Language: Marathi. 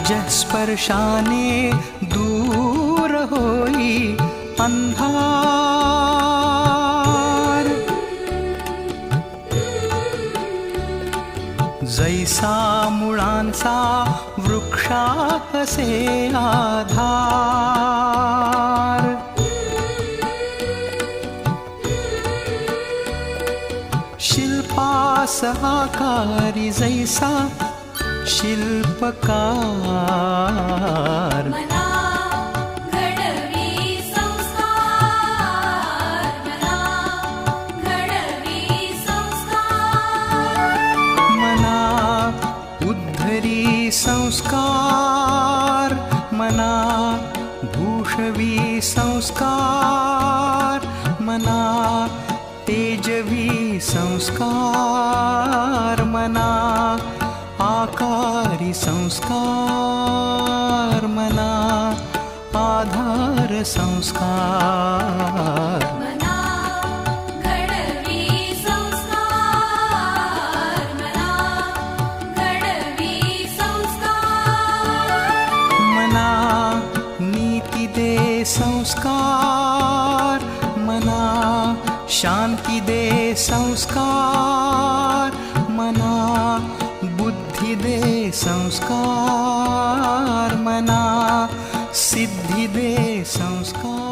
तुझ्या स्पर्शाने दूर होई अंधार। जैसा मुळांचा वृक्षासे आधार, शिल्पास आकारी जैसा शिल्पकार। मना घडवी संस्कार, मना घडवी संस्कार। मना उद्धरी संस्कार, मना भूषवी संस्कार। मना तेजवी संस्कार, मना आकारी संस्कार। मना आधार संस्कार। मना घडवी संस्कार, मना घडवी संस्कार। मना नीती दे संस्कार, मना शांती दे संस्कार। मना बुद्धि दे संस्कार, मना सिद्धि दे संस्कार।